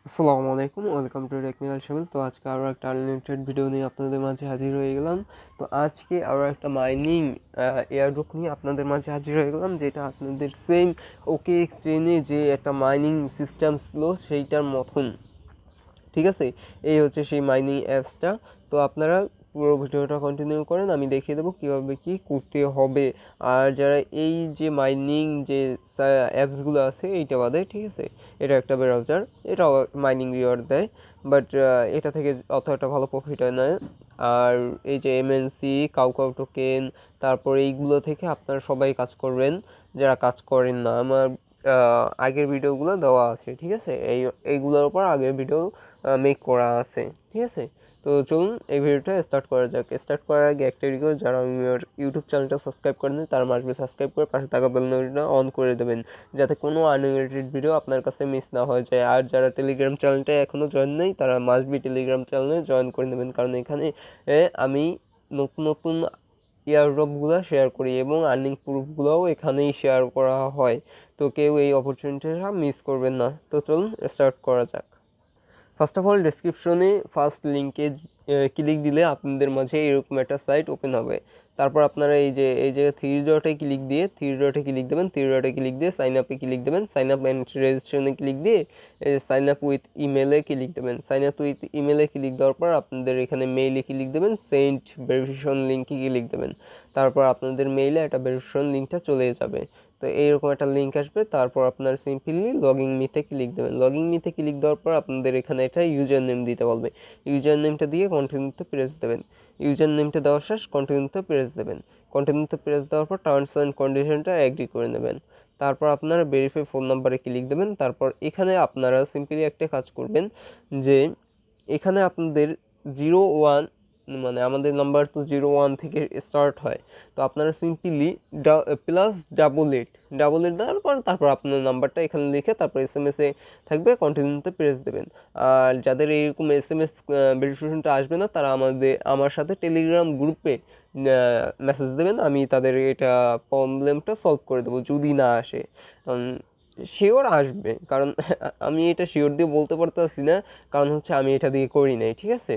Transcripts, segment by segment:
আসসালামু আলাইকুম, welcome to technical channel. তো আজকে আরও একটা আনলিমিটেড ভিডিও নিয়ে আপনাদের মাঝে হাজির হয়ে গেলাম। তো আজকে আরও একটা মাইনিং এয়ারড্রপ নিয়ে আপনাদের মাঝে হাজির হয়ে গেলাম, যেটা আপনাদের সেম ওকে চেনে যে একটা মাইনিং সিস্টেম ছিল সেইটার মতন। ঠিক আছে, এই হচ্ছে সেই মাইনিং অ্যাপসটা। তো আপনারা পুরো ভিডিওটা কন্টিনিউ করেন, আমি দেখিয়ে দেবো কীভাবে কী করতে হবে। আর যারা এই যে মাইনিং যে অ্যাপসগুলো আছে এইটা বাদে, ঠিক আছে, এটা একটা ব্রাউজার, এটাও মাইনিং রিওয়ার্ড দেয়, বাট এটা থেকে অত একটা ভালো প্রফিট হয় না। আর এই যে এমএনসি, কাউ কাউ টোকেন, তারপর এইগুলো থেকে আপনারা সবাই কাজ করবেন। যারা কাজ করেন না, আমার আগের ভিডিওগুলো দেওয়া আছে, ঠিক আছে, এইগুলোর উপর আগের ভিডিও মেক করা আছে, ঠিক আছে। তো চলুন এই ভিডিওটা স্টার্ট করা যাক। স্টার্ট করার আগে একটা রিকোয়েস্ট, যারা আমার ইউটিউব চ্যানেলটা সাবস্ক্রাইব করেন তারা মাসবে সাবস্ক্রাইব করে পাশে থাকা বেল নোটিফিকেশনটা অন করে দেবেন, যাতে কোনো আনরিলেটেড ভিডিও আপনার কাছে মিস না হয়ে যায়। আর যারা টেলিগ্রাম চ্যানেলটা এখনও জয়েন নেই তারা মাসবি টেলিগ্রাম চ্যানেলে জয়েন করে নেবেন, কারণ এখানে আমি নতুন নতুন এয়ারড্রপগুলো শেয়ার করি এবং আর্নিং প্রুফগুলোও এখানেই শেয়ার করা হয়। তো কেউ এই অপরচুনিটিটা মিস করবেন না। তো চলুন স্টার্ট করা যাক। ফার্স্ট অফ অল, ডেসক্রিপশনে ফার্স্ট লিঙ্কে ক্লিক দিলে আপনাদের মাঝে এরকম একটা সাইট ওপেন হবে। তারপর আপনারা এই জায়গায় থ্রি ডটে ক্লিক দেবেন, থ্রি ডটে ক্লিক দিয়ে সাইন আপে ক্লিক দেবেন, সাইন আপ অ্যান্ড রেজিস্ট্রেশনে ক্লিক দিয়ে সাইন আপ উইথ ইমেলে ক্লিক দেবেন। সাইন আপ উইথ ইমেলে ক্লিক দেওয়ার পর আপনাদের এখানে মেইলে ক্লিক দেবেন, সেন্ড ভেরিফিকেশন লিঙ্কে ক্লিক দেবেন। তারপর আপনাদের মেইলে একটা ভেরিফিকেশন লিঙ্কটা চলে যাবে। তো এইরকম একটা লিঙ্ক আসবে। তারপর আপনার সিম্পলি লগইন মিতে ক্লিক দেবেন। লগইন মিতে ক্লিক দেওয়ার পর আপনাদের এখানে একটা ইউজার নেম দিতে বলবে। ইউজার নেমটা দিয়ে কন্টিনিউতে প্রেস দেবেন। ইউজার নেমটা দেওয়া শেষ, কন্টিনিউতে প্রেস দেবেন। কন্টিনিউতে প্রেস দেওয়ার পর টার্মস অ্যান্ড কন্ডিশনটা এগ্রি করে নেবেন। তারপর আপনারা ভেরিফাই ফোন নাম্বারে ক্লিক দেবেন। তারপর এখানে আপনারা সিম্পলি একটা কাজ করবেন, যে এখানে আপনাদের 01, মানে আমাদের নাম্বার তো 01 থেকে স্টার্ট হয়। তো আপনারা সিম্পলি +88 দেওয়ার পর তারপর আপনার নাম্বারটা এখানে লিখে তারপর SMS-এ থাকবে, কন্টিনিউতে প্রেস দেবেন। আর যাদের এইরকম SMS ভেরিফিকেশনটা আসবে না, তারা আমার সাথে টেলিগ্রাম গ্রুপে মেসেজ দেবেন, আমি তাদের এটা প্রবলেমটা সলভ করে দেবো যদি না আসে। শিওর আসবে, কারণ আমি এটা শিওর দিয়ে বলতে পারতেছি না, কারণ হচ্ছে আমি এটা দিয়ে করি নাই, ঠিক আছে।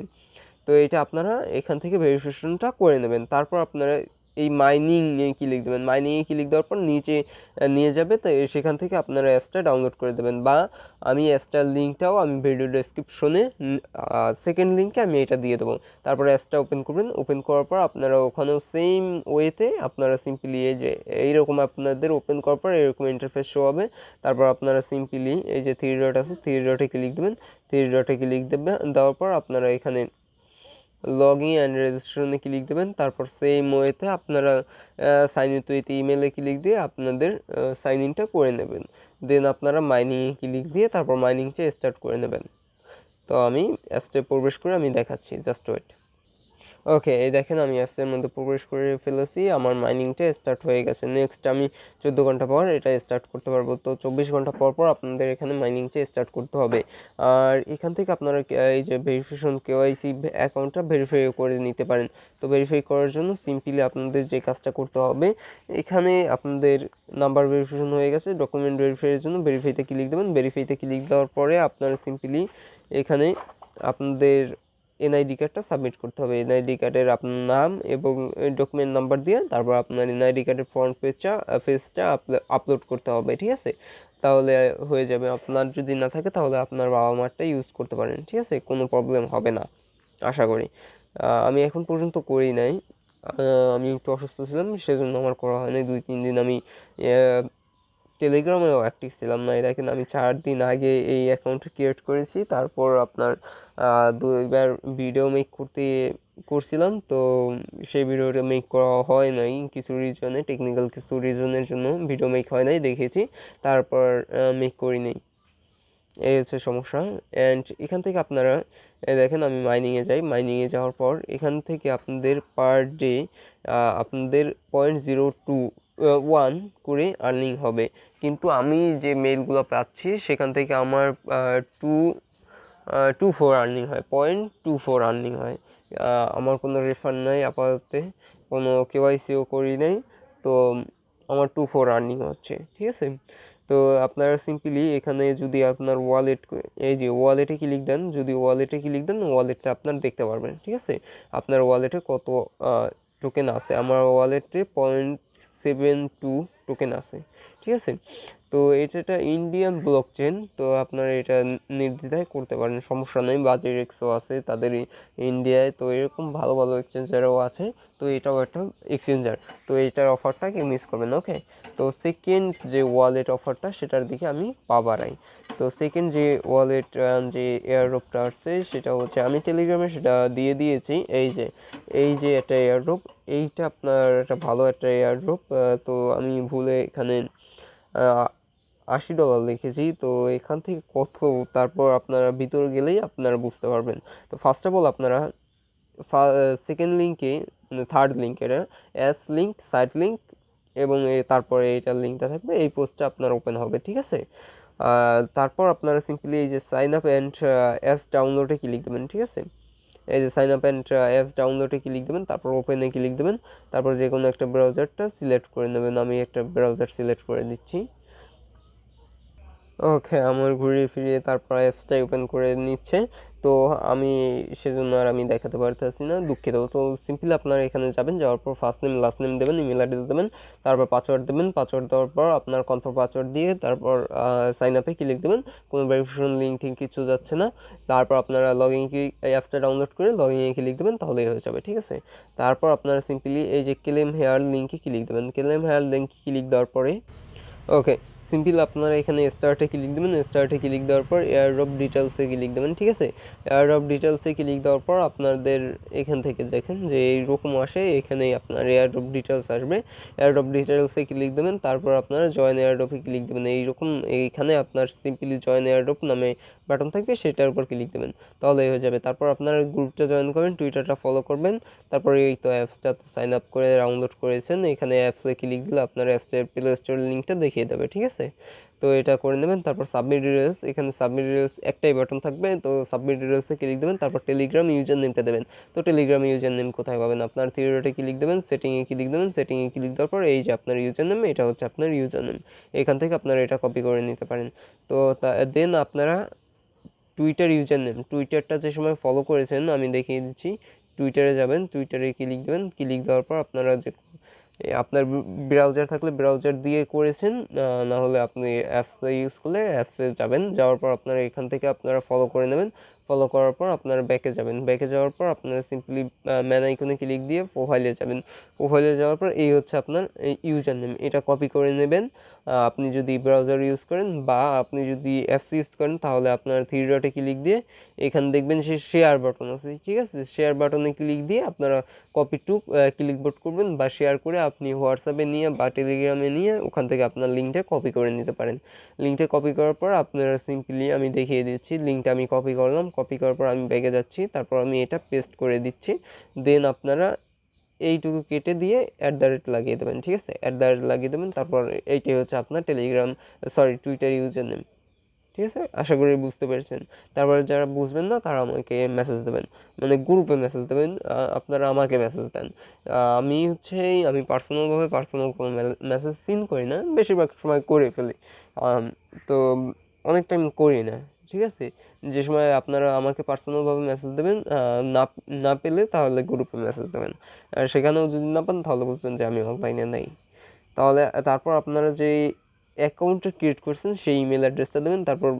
তো এটা আপনারা এখান থেকে ভেরিফিকেশনটা করে নেবেন। তারপর আপনারা এই মাইনিংয়ে ক্লিক দেবেন। মাইনিংয়ে ক্লিক দেওয়ার পর নিচে নিয়ে যাবে, তো সেখান থেকে আপনারা অ্যাপসটা ডাউনলোড করে দেবেন, বা আমি অ্যাপসটার লিঙ্কটাও আমি ভিডিও ডেসক্রিপশনে সেকেন্ড লিঙ্কে আমি এটা দিয়ে দেবো। তারপর অ্যাপসটা ওপেন করবেন। ওপেন করার পর আপনারা ওখানেও সেম ওয়েতে আপনারা সিম্পলি এই যে এইরকম আপনাদের ওপেন করার পর এরকম ইন্টারফেস শো হবে। তারপর আপনারা সিম্পলি এই যে থ্রি ডট আছে, থ্রি ডটে ক্লিক দেবেন। থ্রি ডটে ক্লিক দেওয়ার পর আপনারা এখানে লগ ইন অ্যান্ড রেজিস্ট্রেশনে ক্লিক দেবেন। তারপর সেম ওয়েতে আপনারা সাইন ইন উইথ ইমেলে ক্লিক দিয়ে আপনাদের সাইন ইনটা করে নেবেন। দেন আপনারা মাইনিংয়ে ক্লিক দিয়ে তারপর মাইনিংটা স্টার্ট করে নেবেন। তো আমি অ্যাপসে প্রবেশ করে আমি দেখাচ্ছি, জাস্ট ওয়েট। ওকে, এই দেখেন আমি অ্যাপসের মধ্যে প্রবেশ করে ফেলেছি, আমার মাইনিংটা স্টার্ট হয়ে গেছে। নেক্সট আমি 14 ঘন্টা পর এটা স্টার্ট করতে পারবো। তো 24 ঘন্টা পর পর আপনাদের এখানে মাইনিংটা স্টার্ট করতে হবে। আর এখান থেকে আপনারা এই যে ভেরিফিকেশন কেওয়াইসি অ্যাকাউন্টটা ভেরিফাই করে নিতে পারেন। তো ভেরিফাই করার জন্য সিম্পলি আপনাদের যে কাজটা করতে হবে, এখানে আপনাদের নাম্বার ভেরিফিকেশন হয়ে গেছে, ডকুমেন্ট ভেরিফাইয়ের জন্য ভেরিফাইতে ক্লিক দেবেন। ভেরিফাইতে ক্লিক দেওয়ার পরে আপনারা সিম্পলি এখানে আপনাদের এনআইডি কার্ডটা সাবমিট করতে হবে। এনআইডি কার্ডের আপনার নাম এবং ডকুমেন্ট নাম্বার দিয়ে তারপর আপনার এনআইডি কার্ডের ফ্রন্ট পেজটা আপলোড করতে হবে, ঠিক আছে। তাহলে হয়ে যাবে। আপনার যদি না থাকে তাহলে আপনার বাবা মারটা ইউজ করতে পারেন, ঠিক আছে, কোনো প্রবলেম হবে না আশা করি। আমি এখন পর্যন্ত করি নাই, আমি একটু অসুস্থ ছিলাম, সেজন্য আমার করা হয়নি। 2-3 দিন আমি টেলিগ্রামেও অ্যাক্টিভ ছিলাম না। এটা কিন্তু আমি 4 দিন আগে এই অ্যাকাউন্ট ক্রিয়েট করেছি। তারপর আপনার 2বার ভিডিও মেক করছিলাম, তো সেই ভিডিওটা মেক করা হয় নাই কিছু রিজনে, টেকনিক্যাল কিছু রিজনের জন্য ভিডিও মেক হয় নাই, দেখেছি, তারপর মেক করি নাই। এই হচ্ছে সমস্যা। অ্যান্ড এখান থেকে আপনারা দেখেন আমি মাইনিংয়ে যাই। মাইনিংয়ে যাওয়ার পর এখান থেকে আপনাদের পার ডে আপনাদের 0.021 করে আর্নিং হবে। কিন্তু আমি যে মেইলগুলো পাচ্ছি সেখান থেকে আমার 2.24 আর্নিং হয়, 0.24 আর্নিং হয়। আমার কোনো রেফার নাই আপাতত, কোনো কেওয়াইসিও করি নাই, তো আমার 2.4 আর্নিং হচ্ছে, ঠিক আছে। তো আপনারা সিম্পলি এখানে যদি আপনার ওয়ালেট, এই যে ওয়ালেটে ক্লিক দেন, যদি ওয়ালেটে ক্লিক দেন ওয়ালেটটা আপনার দেখতে পারবেন, ঠিক আছে। আপনার ওয়ালেটে কত টোকেন আছে। আমার ওয়ালেটে 0.72 টোকেন আছে, ঠিক আছে। তো এটা ইন্ডিয়ান ব্লক চেন, তো আপনারা এটা নির্দ্বিধায় করতে পারেন, সমস্যা নেই। বাজের এক্সও আছে তাদের ইন্ডিয়ায়, তো এরকম ভালো ভালো এক্সচেঞ্জারও আছে। তো এটাও একটা এক্সচেঞ্জার, তো এইটার অফারটাকে মিস করবেন, ওকে। তো সেকেন্ড যে ওয়ালেট অফারটা সেটার দিকে আমি পা বাড়াই। তো সেকেন্ড যে ওয়ালেট যে এয়ারড্রপটা আসছে সেটা হচ্ছে, আমি টেলিগ্রামে সেটা দিয়ে দিয়েছি। এই যে একটা এয়ারড্রপ, এইটা আপনার একটা ভালো একটা এয়ারড্রপ। তো আমি ভুলে এখানে $80 লিখেছি। তো এখান থেকে কত, তারপর আপনারা ভিতরে গেলেই আপনারা বুঝতে পারবেন। তো ফার্স্ট অফ অল আপনারা সেকেন্ড লিঙ্কে, থার্ড লিঙ্ক, এটা অ্যাপস লিঙ্ক, সাইট লিঙ্ক এবং তারপরে এইটার লিঙ্কটা থাকবে, এই পোস্টটা আপনার ওপেন হবে, ঠিক আছে। তারপর আপনারা সিম্পলি এই যে সাইন আপ অ্যান্ড অ্যাপস ডাউনলোডে ক্লিক দেবেন, ঠিক আছে। এই যে সাইন আপ অ্যান্ড অ্যাপস ডাউনলোডে ক্লিক দেবেন, তারপর ওপেনে ক্লিক দেবেন, তারপর যে কোনো একটা ব্রাউজারটা সিলেক্ট করে নেবেন। আমি একটা ব্রাউজার সিলেক্ট করে দিচ্ছি, ওকে। আমার ঘুরিয়ে ফিরিয়ে তারপর অ্যাপসটাই ওপেন করে নিচ্ছে। তো আমি সেজন্য আর আমি দেখাতে পারতেছি না, দুঃখিত। তো সিম্পলি আপনারা এখানে যাবেন, যাওয়ার পর ফার্স্ট নেম লাস্ট নেম দেবেন, ইমেল অ্যাড্রেস দেবেন, তারপর পাসওয়ার্ড দেবেন। পাসওয়ার্ড দেওয়ার পর আপনার কনফার্ম পাসওয়ার্ড দিয়ে তারপর সাইন আপে ক্লিক দেবেন। কোনো ভেরিফিকেশন লিঙ্ক টিঙ্ক কিছু যাচ্ছে না। তারপর আপনারা লগইন অ্যাপসটা ডাউনলোড করে লগইনে ক্লিক দেবেন, তাহলেই হয়ে যাবে, ঠিক আছে। তারপর আপনারা সিম্পলি এই যে ক্লেম হেয়ার লিঙ্কে ক্লিক দেবেন। ক্লেম হেয়ার লিঙ্কে ক্লিক দেওয়ার পরে, ওকে, সিম্পল আপনারা এখানে স্টার্টে ক্লিক দেবেন। স্টার্টে ক্লিক দেওয়ার পর এয়ারড্রপ ডিটেলসে ক্লিক দেবেন, ঠিক আছে। এয়ারড্রপ ডিটেলসে ক্লিক দেওয়ার পর আপনাদের এখান থেকে দেখেন যে এইরকম আসে, এখানে আপনার এয়ারড্রপ ডিটেলস আসবে। এয়ারড্রপ ডিটেলসে ক্লিক দেবেন, তারপর আপনারা জয়েন এয়ারড্রপে ক্লিক দেবেন। এইরকম এইখানে আপনার সিম্পলি জয়েন এয়ারড্রপ নামে বাটন থাকবে, সেটার উপর ক্লিক দেবেন, তাহলে হয়ে যাবে। তারপর আপনারা গ্রুপটা জয়েন করবেন, টুইটারটা ফলো করবেন। তারপরে এই তো অ্যাপসটা সাইন আপ করে ডাউনলোড করেছেন, এখানে অ্যাপসে ক্লিক দিলে আপনার অ্যাপসের প্লে স্টোর লিঙ্কটা দেখিয়ে দেবে, ঠিক আছে। তো এটা করে নেবেন। তারপর সাবমিট ডিটেলস, এখানে সাবমিট ডিটেলস একটাই বাটন থাকবে, তো সাবমিট ডিটেলসে ক্লিক দেবেন। তারপর টেলিগ্রাম ইউজার নেমটা দেবেন। তো টেলিগ্রাম ইউজার নেম কোথায় পাবেন, আপনার থ্রি ডটে ক্লিক দেবেন, সেটিংয়ে ক্লিক দেবেন। সেটিংয়ে ক্লিক দেওয়ার পর এই যে আপনার ইউজার নেম, এটা হচ্ছে আপনার ইউজার নেম। এখান থেকে আপনারা এটা কপি করে নিতে পারেন। তো দেন আপনারা টুইটার ইউজার নেম, টুইটারটা যে সময় ফলো করেছেন আমি দেখিয়ে দিচ্ছি। টুইটারে যাবেন, টুইটারে ক্লিক দেবেন। ক্লিক দেওয়ার পর আপনারা যে আপনার ব্রাউজার থাকলে ব্রাউজার দিয়ে করেছেন, না হলে আপনি অ্যাপসে ইউজ করলে অ্যাপসে যাবেন। যাওয়ার পর আপনারা এখান থেকে আপনারা ফলো করে নেবেন। ফলো করার পর আপনারা ব্যাকে যাবেন। ব্যাকে যাওয়ার পর আপনারা সিম্পলি ম্যান আইকনে ক্লিক দিয়ে প্রোফাইলে যাবেন। প্রোফাইলে যাওয়ার পর এই হচ্ছে আপনার ইউজার নেম, এটা কপি করে নেবেন। আপনি যদি ব্রাউজার ইউজ করেন বা আপনি যদি অ্যাপস ইউজ করেন, তাহলে আপনার থ্রি ডটে ক্লিক দিয়ে এখানে দেখবেন সে শেয়ার বাটন আছে, ঠিক আছে। শেয়ার বাটনে ক্লিক দিয়ে আপনারা কপি টু ক্লিকবোর্ড করবেন বা শেয়ার করে আপনি হোয়াটসঅ্যাপে নিয়ে বা টেলিগ্রামে নিয়ে ওখান থেকে আপনার লিঙ্কটা কপি করে নিতে পারেন। লিঙ্কটা কপি করার পর আপনারা সিম্পলি, আমি দেখিয়ে দিচ্ছি, লিঙ্কটা আমি কপি করলাম। কপি করার পর আমি ব্যাগে যাচ্ছি, তারপর আমি এটা পেস্ট করে দিচ্ছি। দেন আপনারা এইটুকু কেটে দিয়ে লাগিয়ে দেবেন, ঠিক আছে। লাগিয়ে দেবেন। তারপর এইটাই হচ্ছে আপনার টুইটার ইউজার নেম, ঠিক আছে। আশা করি বুঝতে পেরেছেন। তারপরে যারা বুঝবেন না তারা আমাকে মেসেজ দেবেন, মানে গ্রুপে মেসেজ দেবেন। আপনারা আমাকে মেসেজ দেন। আমি পার্সোনাল কোনো মেসেজ সিন করি না, বেশিরভাগ সময় করে ফেলি। তো অনেক টাইম করি না, ঠিক আছে। যে সময় আপনারা আমাকে পার্সোনালভাবে মেসেজ দেবেন, না না পেলে তাহলে গ্রুপে মেসেজ দেবেন। আর সেখানেও যদি না পান তাহলে বুঝবেন যে আমি অনলাইনে নেই। তারপর আপনারা যে অ্যাকাউন্টটা ক্রিয়েট করছেন সেই ইমেল অ্যাড্রেসটা দেবেন। তারপর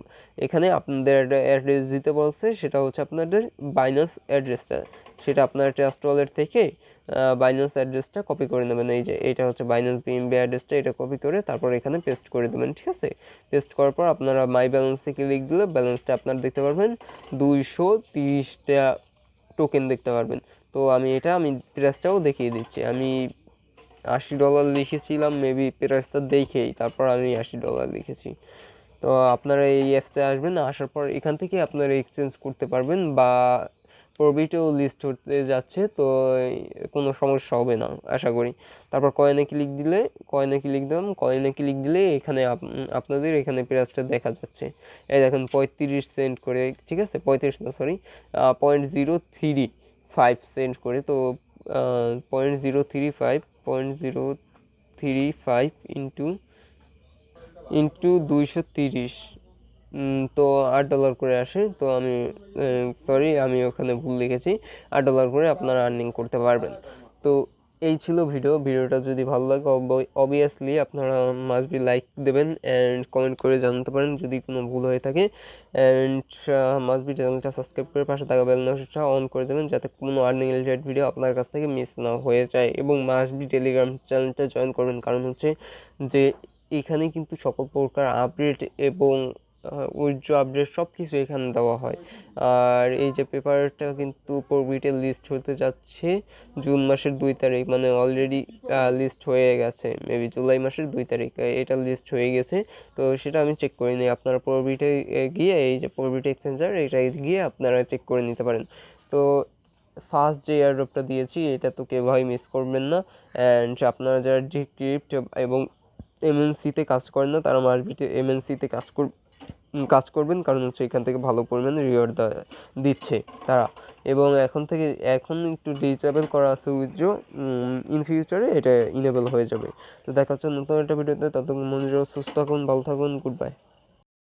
এখানে আপনাদের অ্যাড্রেস দিতে বলছে, সেটা হচ্ছে আপনাদের বাইন্যান্স অ্যাড্রেসটা। সেটা আপনার ট্রাস্ট ওয়ালেট থেকে বাইন্যান্স অ্যাড্রেসটা কপি করে নেবেন। এই যে এটা হচ্ছে বাইন্যান্স বিএনবি অ্যাড্রেসটা, এটা কপি করে তারপর এখানে পেস্ট করে দেবেন, ঠিক আছে। পেস্ট করার পর আপনারা মাই ব্যালেন্সে ক্লিক দিলে ব্যালেন্সটা আপনারা দেখতে পারবেন, 230টা টোকেন দেখতে পারবেন। তো আমি প্রাইসটাও দেখিয়ে দিচ্ছি। আমি $80 লিখেছিলাম, মেবি প্রাইসটা দেখেই তারপর আমি $80 লিখেছি। তো আপনারা এই অ্যাপসে আসবেন, আসার পর এখান থেকে আপনারা এক্সচেঞ্জ করতে পারবেন বা প্রফিটও লিস্ট হতে যাচ্ছে, তো কোনো সমস্যা হবে না আশা করি। তারপর কয়েনে ক্লিক দিলে এখানে আপনাদের এখানে প্রাইসটা দেখা যাচ্ছে। এই দেখেন 35 সেন্ট করে, ঠিক আছে। 0.035 করে। তো 0.035 ইন্টু ইন্টু 230, তো $8 করে আসে। তো আমি সরি, আমি ওখানে ভুল লিখেছি, $8 করে আপনারা আর্নিং করতে পারবেন। তো এই ছিল ভিডিওটা যদি ভালো লাগে অবভিয়াসলি আপনারা মাস্ট বি লাইক দেবেন অ্যান্ড কমেন্ট করে জানাতে পারেন যদি কোনো ভুল হয়ে থাকে, অ্যান্ড মাস্ট বি চ্যানেলটা সাবস্ক্রাইব করে পাশে থাকা বেল নোটিফিকেশনটা অন করে দেবেন যাতে কোনো আর্নিং রিলেটেড ভিডিও আপনার কাছ থেকে মিস না হয়ে যায়। এবং মাস্ট বি টেলিগ্রাম চ্যানেলটা জয়েন করবেন, কারণ হচ্ছে যে এখানে কিন্তু সকল প্রকার আপডেট এবং উইথড্র আপডেট সব কিছু এখানে দেওয়া হয়। আর এই যে পেপারটা কিন্তু প্রফিটের লিস্ট হতে যাচ্ছে জুন মাসের 2 তারিখ, মানে অলরেডি লিস্ট হয়ে গেছে, মেবি জুলাই মাসের 2 তারিখ এটা লিস্ট হয়ে গেছে। তো সেটা আমি চেক করে নিই, আপনারা প্রফিটে গিয়ে এই যে প্রফিট এক্সচেঞ্জার এটা গিয়ে আপনারা চেক করে নিতে পারেন। তো ফার্স্ট যে এয়ারড্রপটা দিয়েছি এটা তো কেউই মিস করবেন না, অ্যান্ড আপনারা যারা ডিক্রিপ্ট এবং এমএনসিতে কাজ করেন না তারা মার্কেটে এমএনসিতে কাজ করবেন, কারণ হচ্ছে এখান থেকে ভালো পরিমাণে রিওয়ার্ড দিচ্ছে তারা। এবং এখন একটু ডিসেবল করা আছে উইথড্র, ইন ফিউচারে এটা ইনেবল হয়ে যাবে। তো দেখা হচ্ছে নতুন একটা ভিডিওতে, ততক্ষণ মনোযোগ, সুস্থ থাকুন, ভালো থাকুন, গুড বাই।